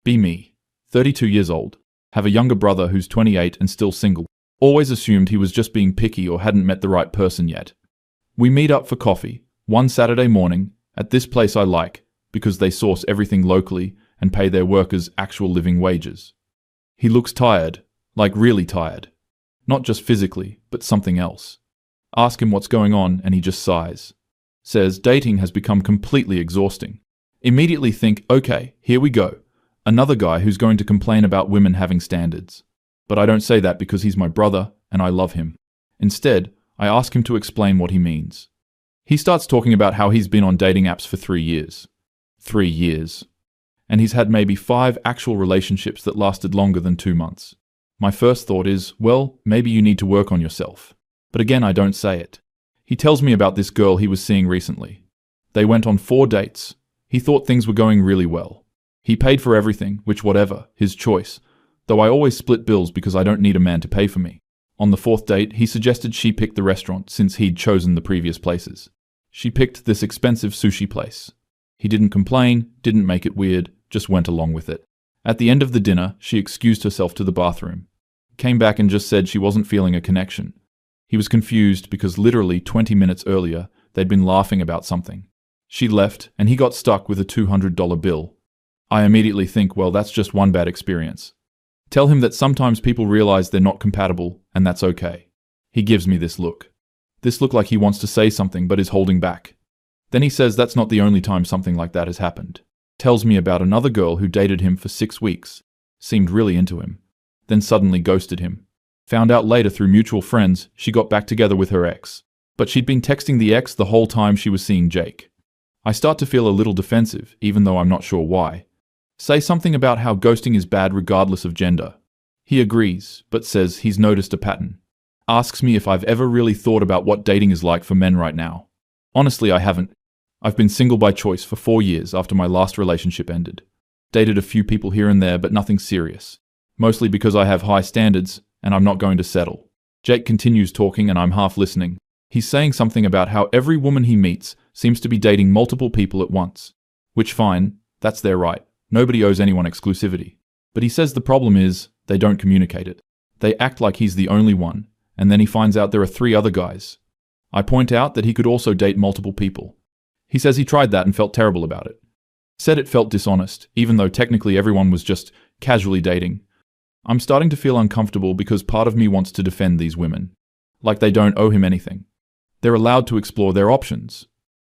Be me. 32 years old. Have a younger brother who's 28 and still single. Always assumed he was just being picky or hadn't met the right person yet. We meet up for coffee, one Saturday morning, at this place I like, because they source everything locally and pay their workers actual living wages. He looks tired, like really tired. Not just physically, but something else. Ask him what's going on and he just sighs. Says dating has become completely exhausting. Immediately think, okay, here we go. Another guy who's going to complain about women having standards. But I don't say that because he's my brother and I love him. Instead, I ask him to explain what he means. He starts talking about how he's been on dating apps for 3 years. 3 years. And he's had maybe 5 actual relationships that lasted longer than 2 months. My first thought is, well, maybe you need to work on yourself. But again, I don't say it. He tells me about this girl he was seeing recently. They went on 4 dates. He thought things were going really well. He paid for everything, which whatever, his choice. Though I always split bills because I don't need a man to pay for me. On the 4th date, he suggested she pick the restaurant since he'd chosen the previous places. She picked this expensive sushi place. He didn't complain, didn't make it weird, just went along with it. At the end of the dinner, she excused herself to the bathroom. Came back and just said she wasn't feeling a connection. He was confused because literally 20 minutes earlier, they'd been laughing about something. She left, and he got stuck with a $200 bill. I immediately think, well, that's just one bad experience. Tell him that sometimes people realize they're not compatible, and that's okay. He gives me this look. This look like he wants to say something but is holding back. Then he says that's not the only time something like that has happened. Tells me about another girl who dated him for 6 weeks. Seemed really into him. Then suddenly ghosted him. Found out later through mutual friends she got back together with her ex. But she'd been texting the ex the whole time she was seeing Jake. I start to feel a little defensive, even though I'm not sure why. Say something about how ghosting is bad regardless of gender. He agrees, but says he's noticed a pattern. Asks me if I've ever really thought about what dating is like for men right now. Honestly, I haven't. I've been single by choice for 4 years after my last relationship ended. Dated a few people here and there, but nothing serious. Mostly because I have high standards, and I'm not going to settle. Jake continues talking and I'm half listening. He's saying something about how every woman he meets seems to be dating multiple people at once. Which fine, that's their right. Nobody owes anyone exclusivity. But he says the problem is, they don't communicate it. They act like he's the only one, and then he finds out there are 3 other guys. I point out that he could also date multiple people. He says he tried that and felt terrible about it. Said it felt dishonest, even though technically everyone was just casually dating. I'm starting to feel uncomfortable because part of me wants to defend these women. Like they don't owe him anything. They're allowed to explore their options.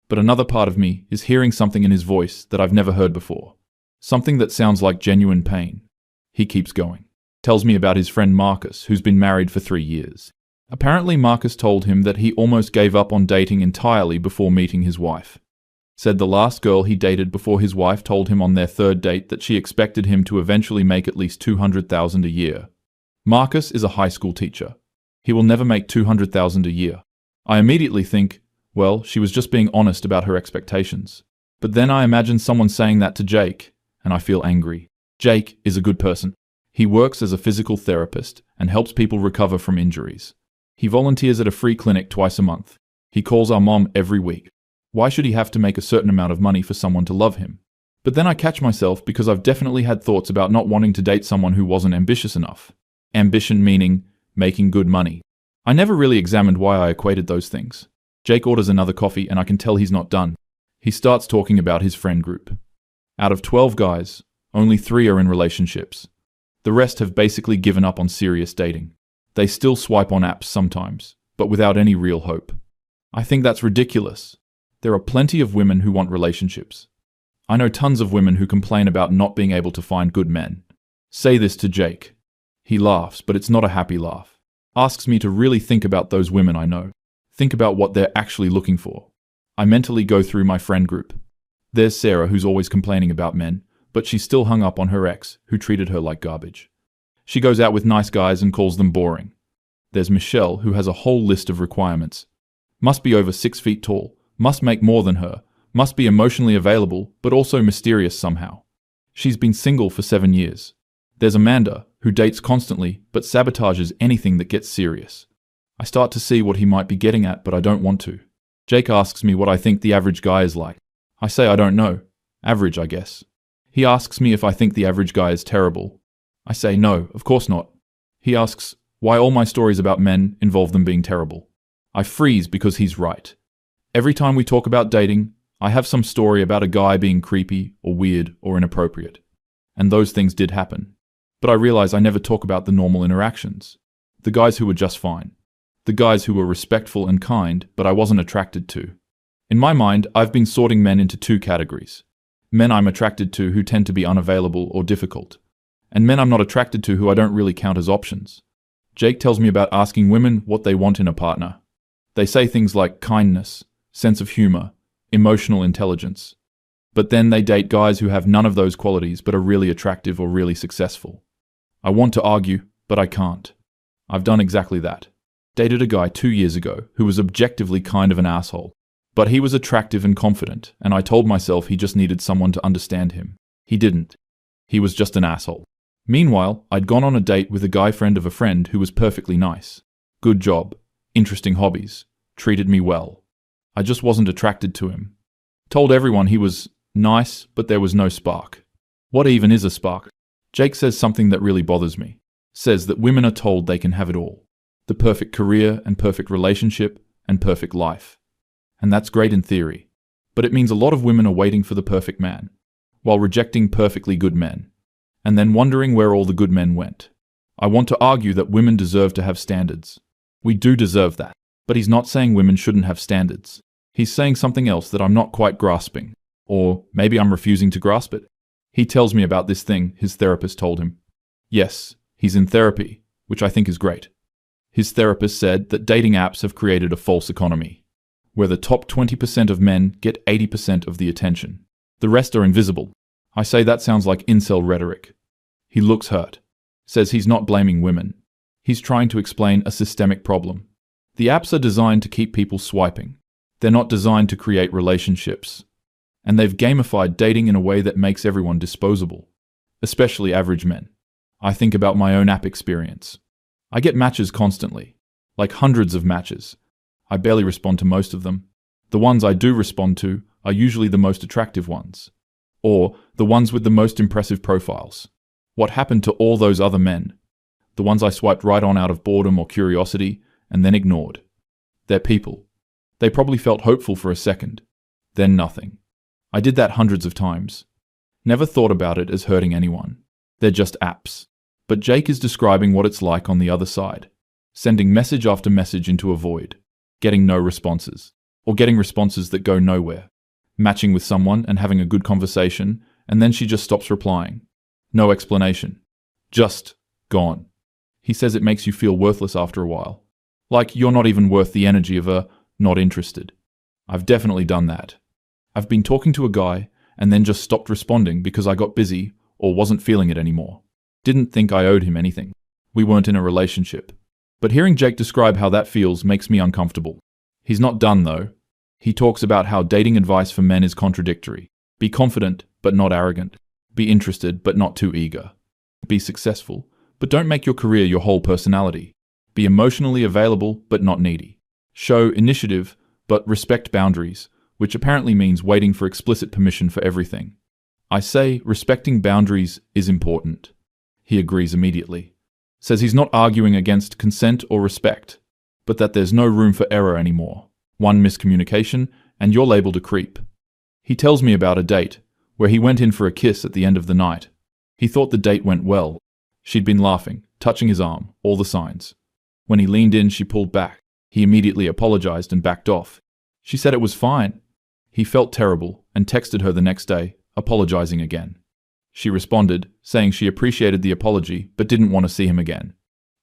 But another part of me is hearing something in his voice that I've never heard before. Something that sounds like genuine pain. He keeps going. Tells me about his friend Marcus, who's been married for 3 years. Apparently Marcus told him that he almost gave up on dating entirely before meeting his wife. Said the last girl he dated before his wife told him on their 3rd date that she expected him to eventually make at least $200,000 a year. Marcus is a high school teacher. He will never make $200,000 a year. I immediately think, well, she was just being honest about her expectations. But then I imagine someone saying that to Jake, and I feel angry. Jake is a good person. He works as a physical therapist and helps people recover from injuries. He volunteers at a free clinic twice a month. He calls our mom every week. Why should he have to make a certain amount of money for someone to love him? But then I catch myself because I've definitely had thoughts about not wanting to date someone who wasn't ambitious enough. Ambition meaning making good money. I never really examined why I equated those things. Jake orders another coffee and I can tell he's not done. He starts talking about his friend group. Out of 12 guys, only 3 are in relationships. The rest have basically given up on serious dating. They still swipe on apps sometimes, but without any real hope. I think that's ridiculous. There are plenty of women who want relationships. I know tons of women who complain about not being able to find good men. Say this to Jake. He laughs, but it's not a happy laugh. Asks me to really think about those women I know. Think about what they're actually looking for. I mentally go through my friend group. There's Sarah, who's always complaining about men, but she's still hung up on her ex, who treated her like garbage. She goes out with nice guys and calls them boring. There's Michelle, who has a whole list of requirements. Must be over 6 feet tall. Must make more than her, must be emotionally available, but also mysterious somehow. She's been single for 7 years. There's Amanda, who dates constantly, but sabotages anything that gets serious. I start to see what he might be getting at, but I don't want to. Jake asks me what I think the average guy is like. I say I don't know. Average, I guess. He asks me if I think the average guy is terrible. I say no, of course not. He asks why all my stories about men involve them being terrible. I freeze because he's right. Every time we talk about dating, I have some story about a guy being creepy or weird or inappropriate. And those things did happen. But I realize I never talk about the normal interactions. The guys who were just fine. The guys who were respectful and kind, but I wasn't attracted to. In my mind, I've been sorting men into two categories. Men I'm attracted to who tend to be unavailable or difficult. And men I'm not attracted to who I don't really count as options. Jake tells me about asking women what they want in a partner. They say things like kindness, sense of humor, emotional intelligence. But then they date guys who have none of those qualities but are really attractive or really successful. I want to argue, but I can't. I've done exactly that. Dated a guy 2 years ago who was objectively kind of an asshole. But he was attractive and confident, and I told myself he just needed someone to understand him. He didn't. He was just an asshole. Meanwhile, I'd gone on a date with a guy friend of a friend who was perfectly nice. Good job, interesting hobbies, treated me well. I just wasn't attracted to him. Told everyone he was nice, but there was no spark. What even is a spark? Jake says something that really bothers me. Says that women are told they can have it all. The perfect career and perfect relationship and perfect life. And that's great in theory. But it means a lot of women are waiting for the perfect man, while rejecting perfectly good men, and then wondering where all the good men went. I want to argue that women deserve to have standards. We do deserve that. But he's not saying women shouldn't have standards. He's saying something else that I'm not quite grasping. Or maybe I'm refusing to grasp it. He tells me about this thing his therapist told him. Yes, he's in therapy, which I think is great. His therapist said that dating apps have created a false economy, where the top 20% of men get 80% of the attention. The rest are invisible. I say that sounds like incel rhetoric. He looks hurt. Says he's not blaming women. He's trying to explain a systemic problem. The apps are designed to keep people swiping. They're not designed to create relationships. And they've gamified dating in a way that makes everyone disposable, especially average men. I think about my own app experience. I get matches constantly, like hundreds of matches. I barely respond to most of them. The ones I do respond to are usually the most attractive ones, or the ones with the most impressive profiles. What happened to all those other men? The ones I swiped right on out of boredom or curiosity and then ignored. They're people. They probably felt hopeful for a second, then nothing. I did that hundreds of times. Never thought about it as hurting anyone. They're just apps. But Jake is describing what it's like on the other side, sending message after message into a void, getting no responses, or getting responses that go nowhere, matching with someone and having a good conversation, and then she just stops replying. No explanation. Just gone. He says it makes you feel worthless after a while. Like you're not even worth the energy of a not interested. I've definitely done that. I've been talking to a guy and then just stopped responding because I got busy or wasn't feeling it anymore. Didn't think I owed him anything. We weren't in a relationship. But hearing Jake describe how that feels makes me uncomfortable. He's not done though. He talks about how dating advice for men is contradictory. Be confident, but not arrogant. Be interested, but not too eager. Be successful, but don't make your career your whole personality. Be emotionally available, but not needy. Show initiative, but respect boundaries, which apparently means waiting for explicit permission for everything. I say respecting boundaries is important. He agrees immediately. Says he's not arguing against consent or respect, but that there's no room for error anymore. One miscommunication, and you're labeled a creep. He tells me about a date, where he went in for a kiss at the end of the night. He thought the date went well. She'd been laughing, touching his arm, all the signs. When he leaned in, she pulled back. He immediately apologized and backed off. She said it was fine. He felt terrible and texted her the next day, apologizing again. She responded, saying she appreciated the apology but didn't want to see him again.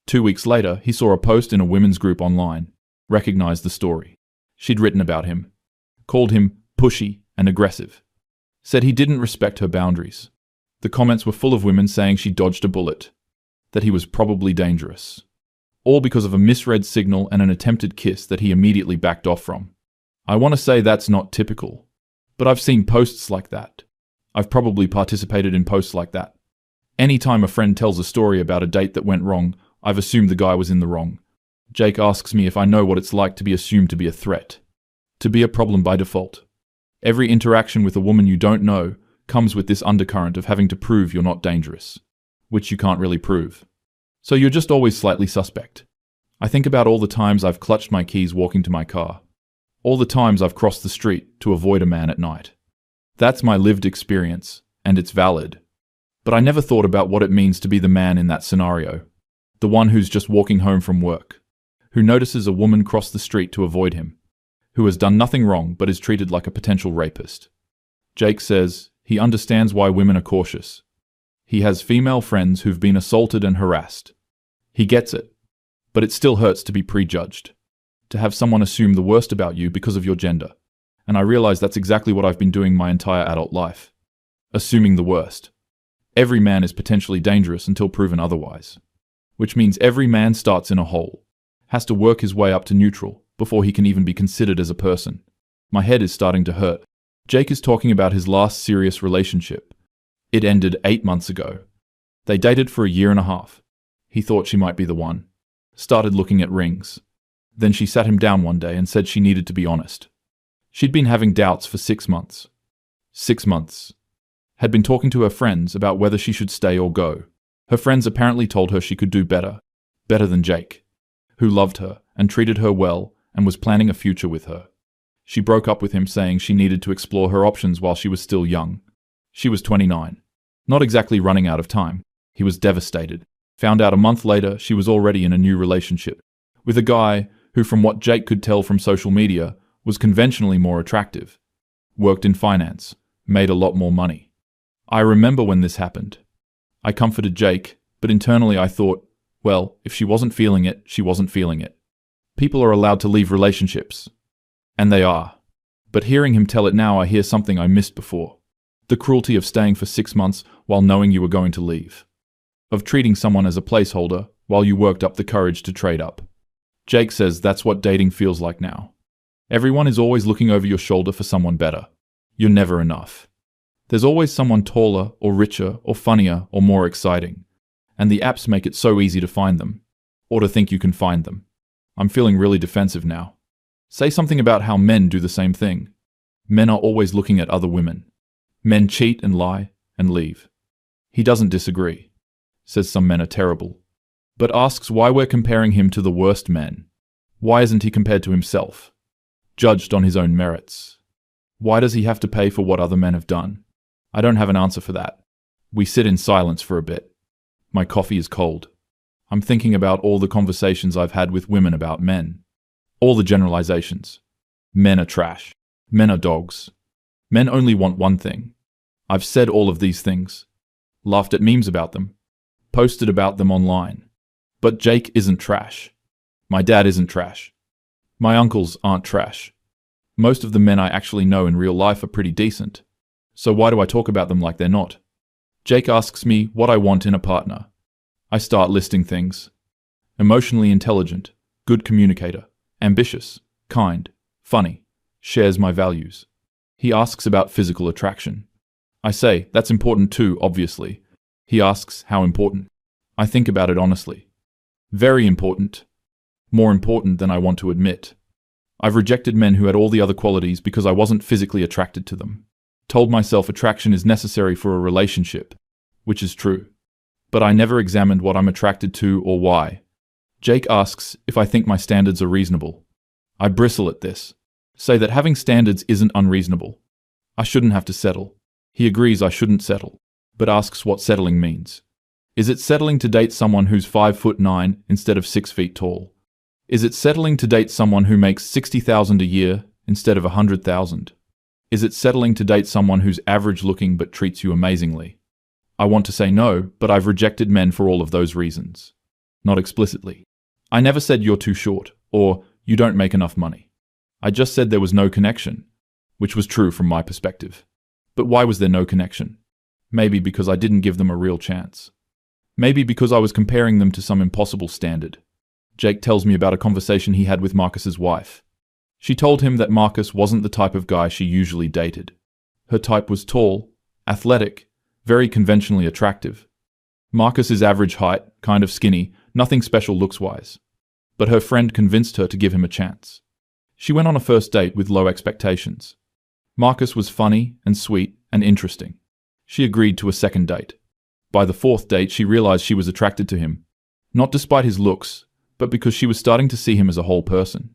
2 weeks later, he saw a post in a women's group online, recognized the story. She'd written about him, called him pushy and aggressive, said he didn't respect her boundaries. The comments were full of women saying she dodged a bullet, that he was probably dangerous, all because of a misread signal and an attempted kiss that he immediately backed off from. I want to say that's not typical, but I've seen posts like that. I've probably participated in posts like that. Anytime a friend tells a story about a date that went wrong, I've assumed the guy was in the wrong. Jake asks me if I know what it's like to be assumed to be a threat, to be a problem by default. Every interaction with a woman you don't know comes with this undercurrent of having to prove you're not dangerous, which you can't really prove. So you're just always slightly suspect. I think about all the times I've clutched my keys walking to my car. All the times I've crossed the street to avoid a man at night. That's my lived experience, and it's valid. But I never thought about what it means to be the man in that scenario. The one who's just walking home from work. Who notices a woman cross the street to avoid him. Who has done nothing wrong but is treated like a potential rapist. Jake says he understands why women are cautious. He has female friends who've been assaulted and harassed. He gets it. But it still hurts to be prejudged. To have someone assume the worst about you because of your gender. And I realize that's exactly what I've been doing my entire adult life. Assuming the worst. Every man is potentially dangerous until proven otherwise. Which means every man starts in a hole. Has to work his way up to neutral before he can even be considered as a person. My head is starting to hurt. Jake is talking about his last serious relationship. It ended 8 months ago. They dated for a year and a half. He thought she might be the one. Started looking at rings. Then she sat him down one day and said she needed to be honest. She'd been having doubts for 6 months. 6 months. Had been talking to her friends about whether she should stay or go. Her friends apparently told her she could do better. Better than Jake. Who loved her and treated her well and was planning a future with her. She broke up with him saying she needed to explore her options while she was still young. She was 29. Not exactly running out of time. He was devastated. Found out a month later she was already in a new relationship. With a guy who, from what Jake could tell from social media, was conventionally more attractive. Worked in finance. Made a lot more money. I remember when this happened. I comforted Jake, but internally I thought, well, if she wasn't feeling it, she wasn't feeling it. People are allowed to leave relationships. And they are. But hearing him tell it now, I hear something I missed before. The cruelty of staying for 6 months while knowing you were going to leave. Of treating someone as a placeholder while you worked up the courage to trade up. Jake says that's what dating feels like now. Everyone is always looking over your shoulder for someone better. You're never enough. There's always someone taller or richer or funnier or more exciting. And the apps make it so easy to find them. Or to think you can find them. I'm feeling really defensive now. Say something about how men do the same thing. Men are always looking at other women. Men cheat and lie and leave. He doesn't disagree. Says some men are terrible. But asks why we're comparing him to the worst men. Why isn't he compared to himself? Judged on his own merits. Why does he have to pay for what other men have done? I don't have an answer for that. We sit in silence for a bit. My coffee is cold. I'm thinking about all the conversations I've had with women about men. All the generalizations. Men are trash. Men are dogs. Men only want one thing. I've said all of these things. Laughed at memes about them. Posted about them online. But Jake isn't trash. My dad isn't trash. My uncles aren't trash. Most of the men I actually know in real life are pretty decent. So why do I talk about them like they're not? Jake asks me what I want in a partner. I start listing things. Emotionally intelligent, good communicator, ambitious, kind, funny, shares my values. He asks about physical attraction. I say, that's important too, obviously. He asks, how important? I think about it honestly. Very important. More important than I want to admit. I've rejected men who had all the other qualities because I wasn't physically attracted to them. Told myself attraction is necessary for a relationship, which is true. But I never examined what I'm attracted to or why. Jake asks if I think my standards are reasonable. I bristle at this. Say that having standards isn't unreasonable. I shouldn't have to settle. He agrees I shouldn't settle, but asks what settling means. Is it settling to date someone who's 5'9" instead of 6 feet tall? Is it settling to date someone who makes $60,000 a year instead of $100,000? Is it settling to date someone who's average looking but treats you amazingly? I want to say no, but I've rejected men for all of those reasons. Not explicitly. I never said you're too short, or you don't make enough money. I just said there was no connection, which was true from my perspective. But why was there no connection? Maybe because I didn't give them a real chance. Maybe because I was comparing them to some impossible standard. Jake tells me about a conversation he had with Marcus's wife. She told him that Marcus wasn't the type of guy she usually dated. Her type was tall, athletic, very conventionally attractive. Marcus is average height, kind of skinny, nothing special looks-wise. But her friend convinced her to give him a chance. She went on a first date with low expectations. Marcus was funny and sweet and interesting. She agreed to a second date. By the fourth date, she realized she was attracted to him, not despite his looks, but because she was starting to see him as a whole person.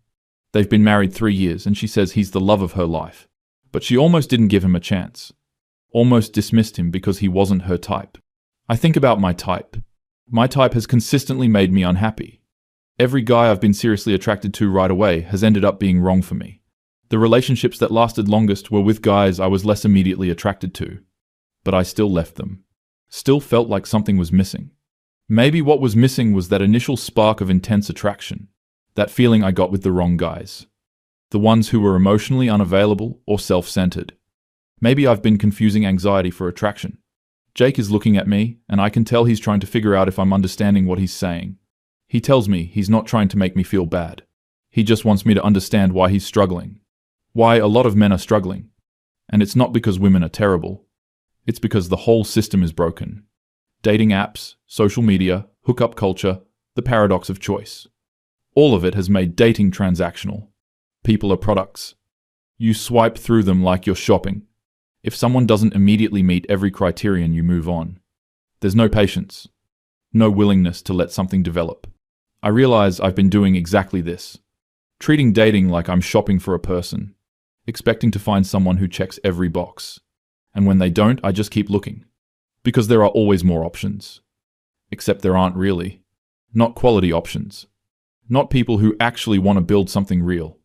They've been married 3 years, and she says he's the love of her life. But she almost didn't give him a chance. Almost dismissed him because he wasn't her type. I think about my type. My type has consistently made me unhappy. Every guy I've been seriously attracted to right away has ended up being wrong for me. The relationships that lasted longest were with guys I was less immediately attracted to. But I still left them. Still felt like something was missing. Maybe what was missing was that initial spark of intense attraction. That feeling I got with the wrong guys. The ones who were emotionally unavailable or self-centered. Maybe I've been confusing anxiety for attraction. Jake is looking at me, and I can tell he's trying to figure out if I'm understanding what he's saying. He tells me he's not trying to make me feel bad. He just wants me to understand why he's struggling. Why a lot of men are struggling. And it's not because women are terrible. It's because the whole system is broken. Dating apps, social media, hookup culture, the paradox of choice. All of it has made dating transactional. People are products. You swipe through them like you're shopping. If someone doesn't immediately meet every criterion, you move on. There's no patience. No willingness to let something develop. I realize I've been doing exactly this. Treating dating like I'm shopping for a person. Expecting to find someone who checks every box. And when they don't, I just keep looking. Because there are always more options. Except there aren't really. Not quality options. Not people who actually want to build something real.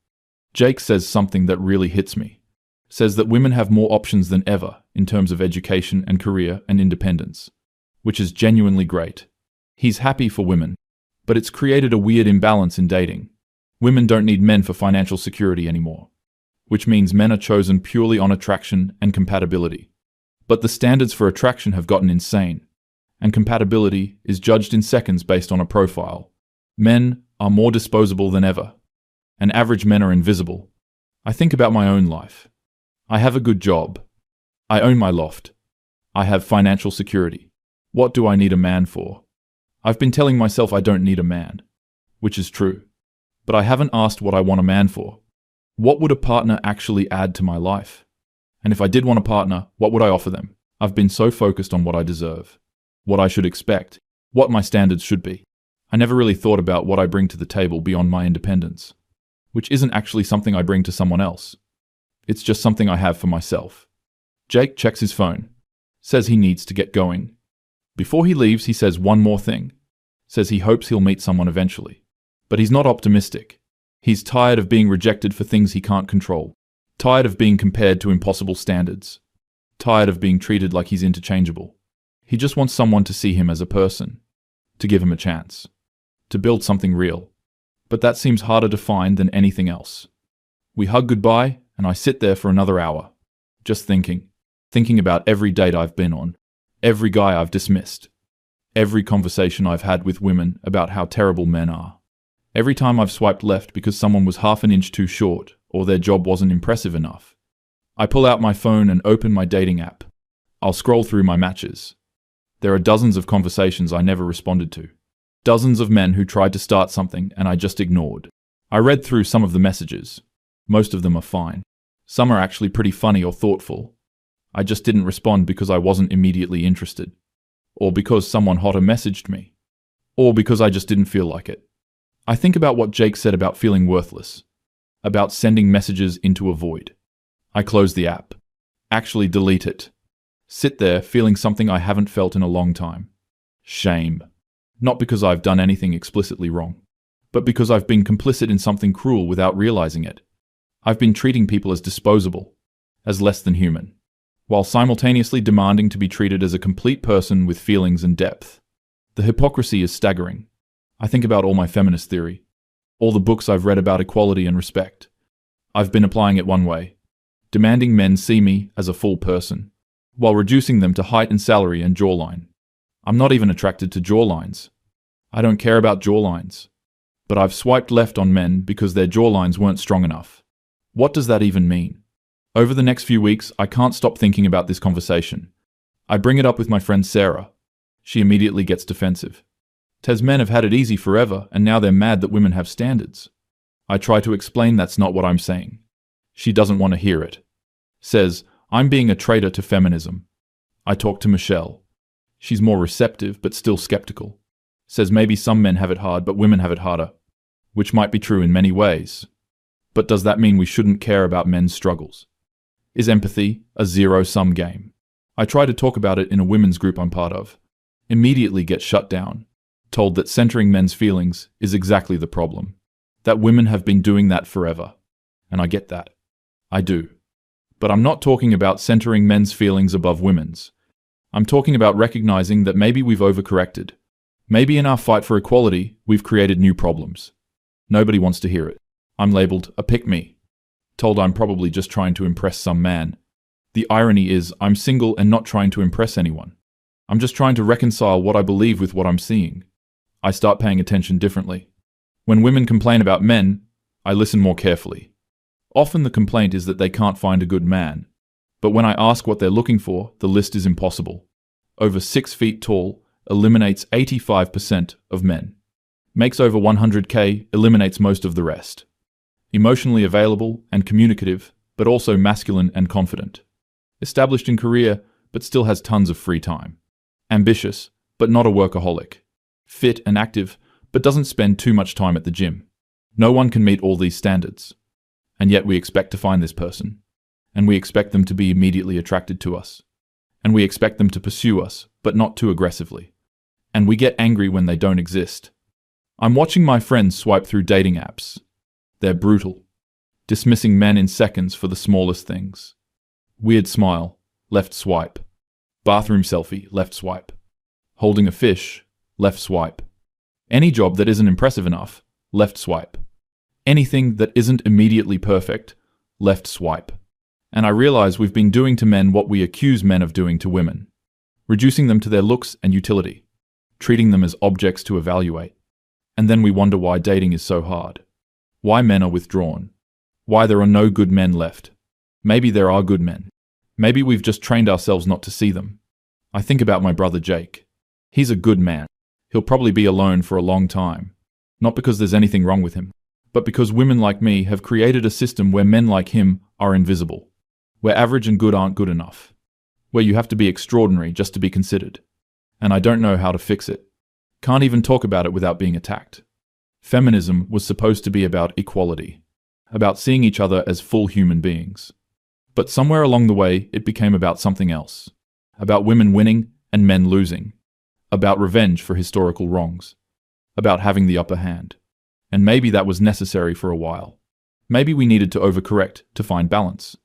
Jake says something that really hits me. Says that women have more options than ever in terms of education and career and independence. Which is genuinely great. He's happy for women. But it's created a weird imbalance in dating. Women don't need men for financial security anymore. Which means men are chosen purely on attraction and compatibility. But the standards for attraction have gotten insane. And compatibility is judged in seconds based on a profile. Men are more disposable than ever. And average men are invisible. I think about my own life. I have a good job. I own my loft. I have financial security. What do I need a man for? I've been telling myself I don't need a man. Which is true. But I haven't asked what I want a man for. What would a partner actually add to my life? And if I did want a partner, what would I offer them? I've been so focused on what I deserve. What I should expect. What my standards should be. I never really thought about what I bring to the table beyond my independence. Which isn't actually something I bring to someone else. It's just something I have for myself. Jake checks his phone. Says he needs to get going. Before he leaves, he says one more thing. Says he hopes he'll meet someone eventually. But he's not optimistic. He's tired of being rejected for things he can't control. Tired of being compared to impossible standards. Tired of being treated like he's interchangeable. He just wants someone to see him as a person. To give him a chance. To build something real. But that seems harder to find than anything else. We hug goodbye, and I sit there for another hour. Just thinking. Thinking about every date I've been on. Every guy I've dismissed. Every conversation I've had with women about how terrible men are. Every time I've swiped left because someone was half an inch too short, or their job wasn't impressive enough. I pull out my phone and open my dating app. I'll scroll through my matches. There are dozens of conversations I never responded to. Dozens of men who tried to start something and I just ignored. I read through some of the messages. Most of them are fine. Some are actually pretty funny or thoughtful. I just didn't respond because I wasn't immediately interested. Or because someone hotter messaged me. Or because I just didn't feel like it. I think about what Jake said about feeling worthless. About sending messages into a void. I close the app. Actually delete it. Sit there feeling something I haven't felt in a long time. Shame. Not because I've done anything explicitly wrong, but because I've been complicit in something cruel without realizing it. I've been treating people as disposable, as less than human, while simultaneously demanding to be treated as a complete person with feelings and depth. The hypocrisy is staggering. I think about all my feminist theory, all the books I've read about equality and respect. I've been applying it one way, demanding men see me as a full person, while reducing them to height and salary and jawline. I'm not even attracted to jawlines. I don't care about jawlines. But I've swiped left on men because their jawlines weren't strong enough. What does that even mean? Over the next few weeks, I can't stop thinking about this conversation. I bring it up with my friend Sarah. She immediately gets defensive. Says men have had it easy forever, and now they're mad that women have standards. I try to explain that's not what I'm saying. She doesn't want to hear it. Says, I'm being a traitor to feminism. I talk to Michelle. She's more receptive, but still skeptical. Says maybe some men have it hard, but women have it harder. Which might be true in many ways. But does that mean we shouldn't care about men's struggles? Is empathy a zero-sum game? I try to talk about it in a women's group I'm part of. Immediately get shut down. Told that centering men's feelings is exactly the problem. That women have been doing that forever. And I get that. I do. But I'm not talking about centering men's feelings above women's. I'm talking about recognizing that maybe we've overcorrected. Maybe in our fight for equality, we've created new problems. Nobody wants to hear it. I'm labeled a pick-me. Told I'm probably just trying to impress some man. The irony is I'm single and not trying to impress anyone. I'm just trying to reconcile what I believe with what I'm seeing. I start paying attention differently. When women complain about men, I listen more carefully. Often the complaint is that they can't find a good man. But when I ask what they're looking for, the list is impossible. Over 6 feet tall eliminates 85% of men. Makes over 100K eliminates most of the rest. Emotionally available and communicative, but also masculine and confident. Established in career, but still has tons of free time. Ambitious, but not a workaholic. Fit and active, but doesn't spend too much time at the gym. No one can meet all these standards. And yet we expect to find this person. And we expect them to be immediately attracted to us. And we expect them to pursue us, but not too aggressively. And we get angry when they don't exist. I'm watching my friends swipe through dating apps. They're brutal. Dismissing men in seconds for the smallest things. Weird smile, left swipe. Bathroom selfie, left swipe. Holding a fish, left swipe. Any job that isn't impressive enough, left swipe. Anything that isn't immediately perfect, left swipe. And I realize we've been doing to men what we accuse men of doing to women. Reducing them to their looks and utility. Treating them as objects to evaluate. And then we wonder why dating is so hard. Why men are withdrawn. Why there are no good men left. Maybe there are good men. Maybe we've just trained ourselves not to see them. I think about my brother Jake. He's a good man. He'll probably be alone for a long time. Not because there's anything wrong with him, but because women like me have created a system where men like him are invisible. Where average and good aren't good enough. Where you have to be extraordinary just to be considered. And I don't know how to fix it. Can't even talk about it without being attacked. Feminism was supposed to be about equality. About seeing each other as full human beings. But somewhere along the way, it became about something else. About women winning and men losing. About revenge for historical wrongs. About having the upper hand. And maybe that was necessary for a while. Maybe we needed to overcorrect to find balance.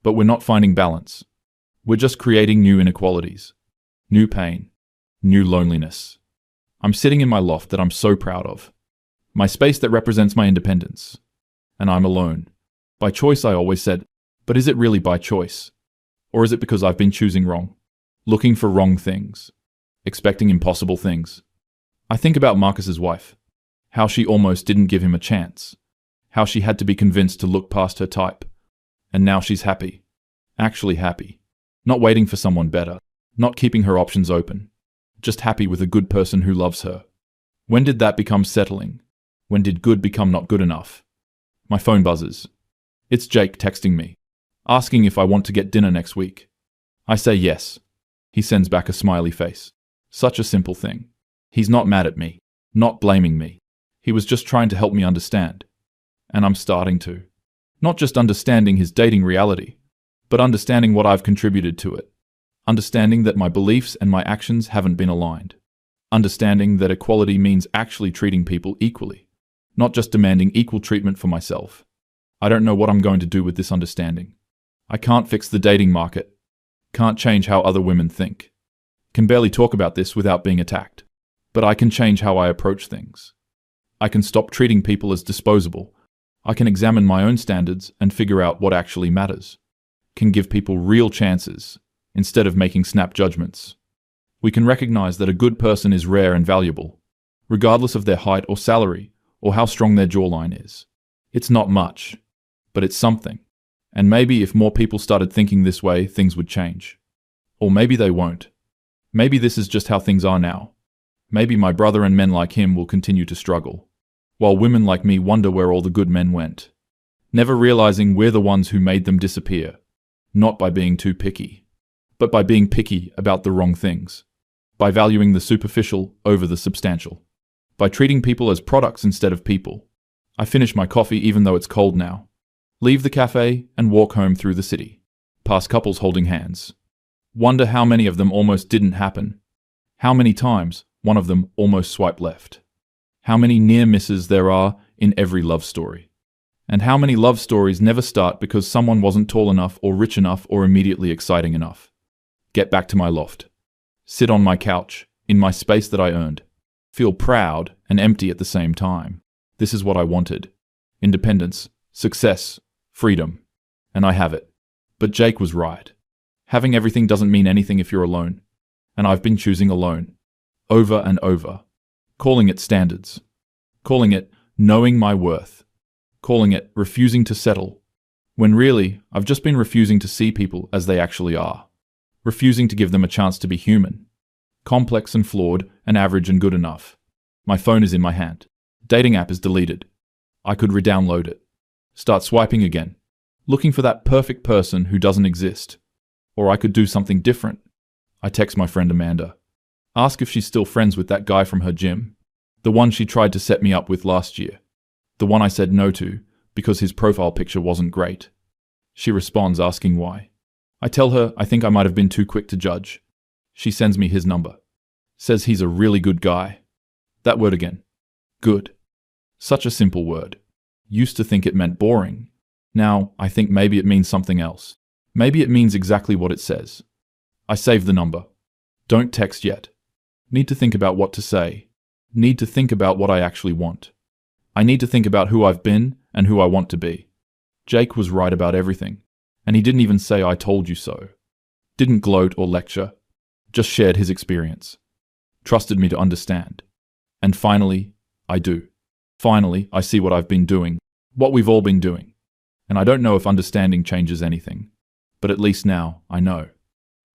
But we're not finding balance. We're just creating new inequalities. New pain. New loneliness. I'm sitting in my loft that I'm so proud of. My space that represents my independence. And I'm alone. By choice, I always said, but is it really by choice? Or is it because I've been choosing wrong? Looking for wrong things. Expecting impossible things. I think about Marcus's wife. How she almost didn't give him a chance. How she had to be convinced to look past her type. And now she's happy. Actually happy. Not waiting for someone better. Not keeping her options open. Just happy with a good person who loves her. When did that become settling? When did good become not good enough? My phone buzzes. It's Jake texting me, asking if I want to get dinner next week. I say yes. He sends back a smiley face. Such a simple thing. He's not mad at me, not blaming me. He was just trying to help me understand. And I'm starting to. Not just understanding his dating reality, but understanding what I've contributed to it. Understanding that my beliefs and my actions haven't been aligned. Understanding that equality means actually treating people equally, not just demanding equal treatment for myself. I don't know what I'm going to do with this understanding. I can't fix the dating market. Can't change how other women think. Can barely talk about this without being attacked. But I can change how I approach things. I can stop treating people as disposable. I can examine my own standards and figure out what actually matters. Can give people real chances, instead of making snap judgments. We can recognize that a good person is rare and valuable, regardless of their height or salary, or how strong their jawline is. It's not much, but it's something. And maybe if more people started thinking this way, things would change. Or maybe they won't. Maybe this is just how things are now. Maybe my brother and men like him will continue to struggle, while women like me wonder where all the good men went, never realizing we're the ones who made them disappear, not by being too picky, but by being picky about the wrong things, by valuing the superficial over the substantial, by treating people as products instead of people. I finish my coffee even though it's cold now, leave the cafe and walk home through the city, past couples holding hands. Wonder how many of them almost didn't happen. How many times one of them almost swiped left. How many near misses there are in every love story. And how many love stories never start because someone wasn't tall enough or rich enough or immediately exciting enough. Get back to my loft. Sit on my couch, in my space that I earned. Feel proud and empty at the same time. This is what I wanted. Independence, success, freedom. And I have it. But Jake was right. Having everything doesn't mean anything if you're alone. And I've been choosing alone. Over and over. Calling it standards. Calling it knowing my worth. Calling it refusing to settle. When really, I've just been refusing to see people as they actually are. Refusing to give them a chance to be human. Complex and flawed and average and good enough. My phone is in my hand. Dating app is deleted. I could re-download it. Start swiping again. Looking for that perfect person who doesn't exist. Or I could do something different. I text my friend Amanda. Ask if she's still friends with that guy from her gym. The one she tried to set me up with last year. The one I said no to because his profile picture wasn't great. She responds asking why. I tell her I think I might have been too quick to judge. She sends me his number. Says he's a really good guy. That word again. Good. Such a simple word. Used to think it meant boring. Now I think maybe it means something else. Maybe it means exactly what it says. I save the number. Don't text yet. Need to think about what to say. Need to think about what I actually want. I need to think about who I've been and who I want to be. Jake was right about everything. And he didn't even say I told you so. Didn't gloat or lecture. Just shared his experience. Trusted me to understand. And finally, I do. Finally, I see what I've been doing. What we've all been doing. And I don't know if understanding changes anything. But at least now, I know.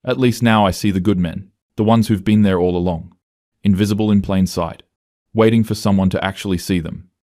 At least now I see the good men. The ones who've been there all along. Invisible in plain sight. Waiting for someone to actually see them.